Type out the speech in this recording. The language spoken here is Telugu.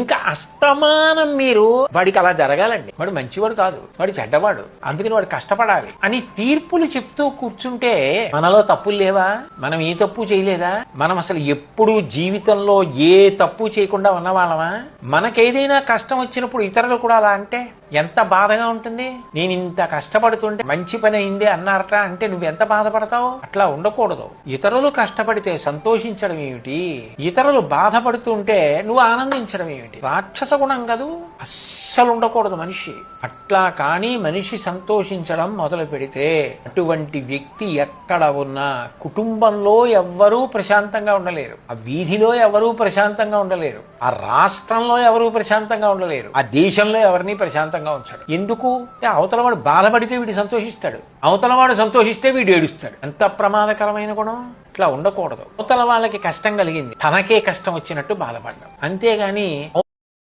ఇంకా అస్తమానం మీరు వాడికి అలా జరగాలండి, వాడు మంచివాడు కాదు, వాడు చెడ్డవాడు, అందుకని వాడు కష్టపడాలి అని తీర్పులు చెప్తూ కూర్చుంటే మనలో తప్పులు లేవా? మనం ఏ తప్పు చేయలేదా? మనం అసలు ఎప్పుడు జీవితంలో ఏ తప్పు చేయకుండా ఉన్నవాళ్ళమా? మనకేదైనా కష్టం వచ్చినప్పుడు ఇతరులు కూడా అలా అంటే ఎంత బాధగా ఉంటుంది. నేను ఇంత కష్టపడుతుంటే మంచి పని అయిందే అన్నారట అంటే నువ్వెంత బాధపడతావు? అట్లా ఉండకూడదు. ఇతరులు కష్టపడితే సంతోషించడం ఏమిటి? ఇతరులు బాధపడుతుంటే నువ్వు ఆనందించడం ఏమిటి? రాక్షస గుణం కదూ, అస్సలు ఉండకూడదు మనిషి అట్లా. కానీ మనిషి సంతోషించడం మొదలు పెడితే అటువంటి వ్యక్తి ఎక్కడ ఉన్నా కుటుంబంలో ఎవ్వరూ ప్రశాంతంగా ఉండలేరు, ఆ వీధిలో ఎవరూ ప్రశాంతంగా ఉండలేరు, ఆ రాష్ట్రంలో ఎవరూ ప్రశాంతంగా ఉండలేరు, ఆ దేశంలో ఎవరిని ప్రశాంతంగా ఉంచాడు. ఎందుకు? అవతలవాడు బాధపడితే వీడు సంతోషిస్తాడు, అవతలవాడు సంతోషిస్తే వీడు ఏడుస్తాడు. ఎంత ప్రమాదకరమైన గుణం. ఇట్లా ఉండకూడదు. అవతల వాళ్ళకి కష్టం కలిగింది, తనకే కష్టం వచ్చినట్టు బాధపడ్డాం. అంతేగాని